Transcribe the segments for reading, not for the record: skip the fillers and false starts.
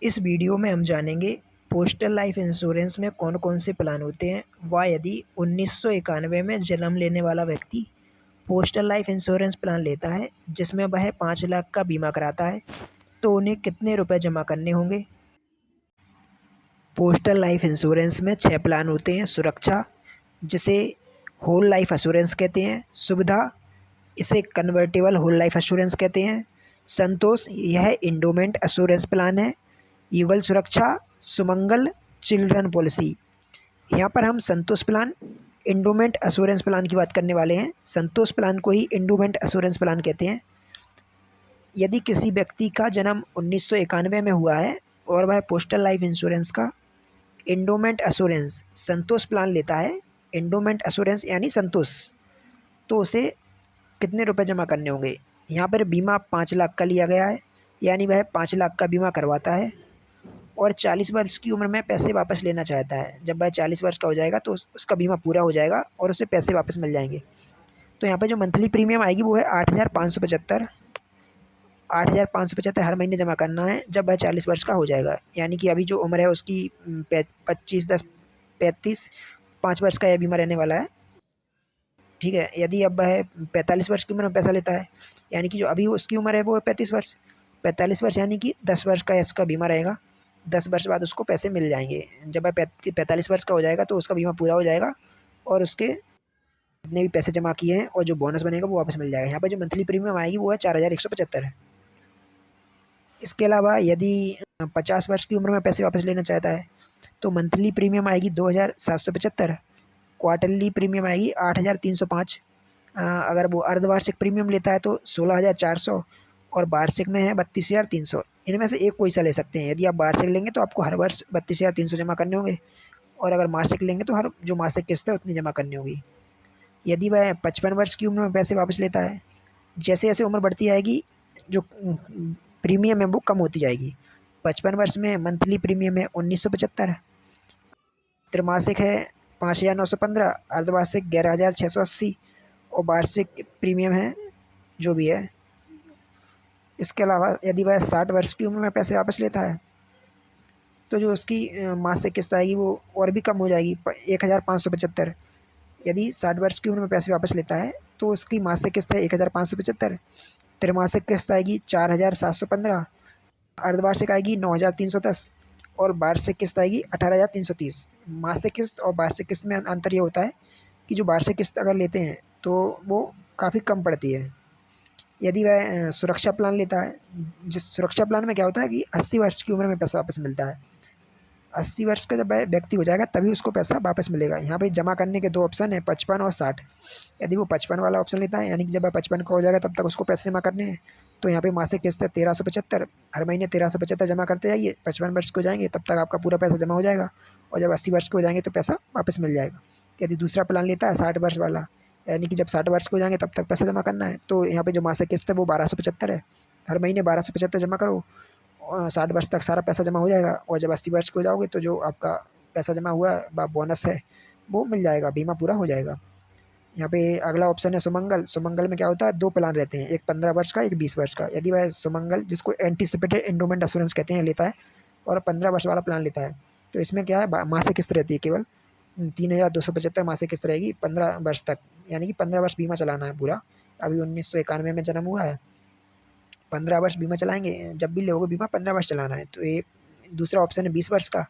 इस वीडियो में हम जानेंगे पोस्टल लाइफ इंश्योरेंस में कौन कौन से प्लान होते हैं व यदि 1991 में जन्म लेने वाला व्यक्ति पोस्टल लाइफ इंश्योरेंस प्लान लेता है जिसमें वह 5 लाख का बीमा कराता है तो उन्हें कितने रुपए जमा करने होंगे। पोस्टल लाइफ इंश्योरेंस में 6 प्लान होते हैं। सुरक्षा, जिसे होल लाइफ एश्योरेंस कहते हैं। सुविधा, इसे कन्वर्टेबल होल लाइफ एश्योरेंस कहते हैं। संतोष, यह इंडोमेंट एश्योरेंस प्लान है। युगल सुरक्षा, सुमंगल चिल्ड्रन पॉलिसी। यहाँ पर हम संतोष प्लान, इंडोमेंट एश्योरेंस प्लान की बात करने वाले हैं। संतोष प्लान को ही इंडोमेंट एश्योरेंस प्लान कहते हैं। यदि किसी व्यक्ति का जन्म 1991 में हुआ है और वह पोस्टल लाइफ इंश्योरेंस का इंडोमेंट एश्योरेंस संतोष प्लान लेता है, इंडोमेंट एश्योरेंस यानी संतोष, तो उसे कितने रुपए जमा करने होंगे। यहाँ पर बीमा 5 लाख का लिया गया है, यानी वह 5 लाख का बीमा करवाता है और 40 वर्ष की उम्र में पैसे वापस लेना चाहता है। जब वह 40 वर्ष का हो जाएगा तो उसका बीमा पूरा हो जाएगा और उसे पैसे वापस मिल जाएंगे। तो यहाँ पर जो मंथली प्रीमियम आएगी वो है 8,575। 8,575 हर महीने जमा करना है जब वह 40 वर्ष का हो जाएगा। यानी कि अभी जो उम्र है उसकी 25/10/35, 5 वर्ष का यह बीमा रहने वाला है। ठीक है। यदि अब वह 45 वर्ष की उम्र में पैसा लेता है, यानी कि जो अभी उसकी उम्र है वो है 35 वर्ष। 45 वर्ष यानी कि 10 वर्ष का इसका बीमा रहेगा। 10 वर्ष बाद उसको पैसे मिल जाएंगे। जब वह 45 वर्ष का हो जाएगा तो उसका बीमा पूरा हो जाएगा और उसके जितने भी पैसे जमा किए हैं और जो बोनस बनेगा वो वापस मिल जाएगा। यहाँ पर जो मंथली प्रीमियम आएगी वो है 4,175 है। इसके अलावा यदि 50 वर्ष की उम्र में पैसे वापस लेना चाहता है तो मंथली प्रीमियम आएगी 2,775। क्वार्टरली प्रीमियम आएगी 8,305। अगर वो अर्धवार्षिक प्रीमियम लेता है तो 16,400 और वार्षिक में है 32,300। इनमें से एक कोई सा ले सकते हैं। यदि आप वार्षिक लेंगे तो आपको हर वर्ष 32,300 जमा करने होंगे और अगर मासिक लेंगे तो हर जो मासिक किस्त है उतनी जमा करनी होगी। यदि वह 55 वर्ष की उम्र में पैसे वापस लेता है, जैसे जैसे उम्र बढ़ती जाएगी जो प्रीमियम है वो कम होती जाएगी। 55 वर्ष में मंथली प्रीमियम है 1,975, त्रैमासिक है 5,915, अर्धवार्षिक 11,680 और वार्षिक प्रीमियम है जो भी है। इसके अलावा यदि वह 60 वर्ष की उम्र में पैसे वापस लेता है तो जो उसकी मासिक किस्त आएगी वो और भी कम हो जाएगी, 1,575। यदि 60 वर्ष की उम्र में पैसे वापस लेता है तो उसकी मासिक किस्त है 1,575, त्रैमासिक किस्त आएगी 4,715, अर्धवार्षिक आएगी 9,310 और वार्षिक किस्त आएगी 18,330। मासिक किस्त और वार्षिक किस्त में अंतर ये होता है कि जो वार्षिक किस्त अगर लेते हैं तो वो काफ़ी कम पड़ती है। यदि वह सुरक्षा प्लान लेता है, जिस सुरक्षा प्लान में क्या होता है कि 80 वर्ष की उम्र में पैसा वापस मिलता है। 80 वर्ष का जब वह व्यक्ति हो जाएगा तभी उसको पैसा वापस मिलेगा। यहाँ पे जमा करने के 2 ऑप्शन है, 55 और 60। यदि वो 55 वाला ऑप्शन लेता है, यानी कि जब वह 55 का हो जाएगा तब तक उसको पैसे जमा करने हैं, तो यहाँ पे मासिक किस्त है 1,375। हर महीने 1,375 जमा करते जाइए। 55 वर्ष को जाएंगे तब तक आपका पूरा पैसा जमा हो जाएगा और जब 80 वर्ष को हो जाएंगे तो पैसा वापस मिल जाएगा। यदि दूसरा प्लान लेता है 60 वर्ष वाला, यानी कि जब 60 वर्ष को हो जाएंगे तब तक पैसा जमा करना है, तो यहाँ पे जो मासिक किस्त है वो 1,275 है। हर महीने 1,275 जमा करो, 60 वर्ष तक सारा पैसा जमा हो जाएगा और जब 80 वर्ष को हो जाओगे तो जो आपका पैसा जमा हुआ है बोनस है वो मिल जाएगा, बीमा पूरा हो जाएगा। यहाँ पे अगला ऑप्शन है सुमंगल। सुमंगल में क्या होता है, 2 प्लान रहते हैं, एक 15 वर्ष का, एक 20 वर्ष का। यदि वह सुमंगल, जिसको एंटीसिपेटेड एंडोमेंट एश्योरेंस कहते हैं, लेता है और 15 वर्ष वाला प्लान लेता है तो इसमें क्या है, मासिक किस्त रहती है केवल 3,275 मासिक किस्त रहेगी 15 वर्ष तक। यानी कि 15 वर्ष बीमा चलाना है पूरा। अभी 1991 में जन्म हुआ है, 15 वर्ष बीमा चलाएंगे। जब भी लोगों को बीमा 15 वर्ष चलाना है। तो ये दूसरा ऑप्शन है 20 वर्ष का।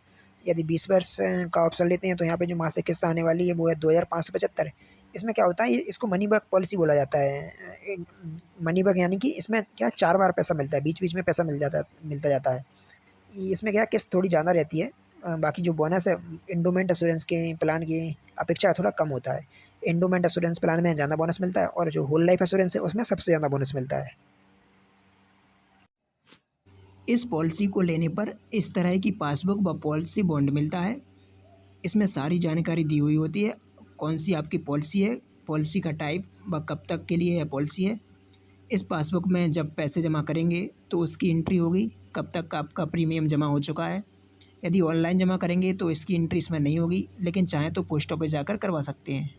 यदि 20 वर्ष का ऑप्शन लेते हैं तो यहाँ पे जो मासिक किस्त आने वाली है वो है 2,575। इसमें क्या होता है, इसको मनी बैक पॉलिसी बोला जाता है। मनी बैक यानी कि इसमें क्या 4 बार पैसा मिलता है, बीच बीच में पैसा मिलता जाता है। इसमें क्या किस्त थोड़ी ज़्यादा रहती है, बाकी जो बोनस है इंडोमेंट एश्योरेंस के प्लान की अपेक्षा थोड़ा कम होता है। इंडोमेंट एश्योरेंस प्लान में ज़्यादा बोनस मिलता है और जो होल लाइफ एश्योरेंस है उसमें सबसे ज़्यादा बोनस मिलता है। इस पॉलिसी को लेने पर इस तरह की पासबुक व पॉलिसी बॉन्ड मिलता है। इसमें सारी जानकारी दी हुई होती है, कौन सी आपकी पॉलिसी है, पॉलिसी का टाइप व कब तक के लिए यह पॉलिसी है। इस पासबुक में जब पैसे जमा करेंगे तो उसकी एंट्री होगी, कब तक आपका प्रीमियम जमा हो चुका है। यदि ऑनलाइन जमा करेंगे तो इसकी एंट्री इसमें नहीं होगी, लेकिन चाहें तो पोस्ट ऑफिस जाकर करवा सकते हैं।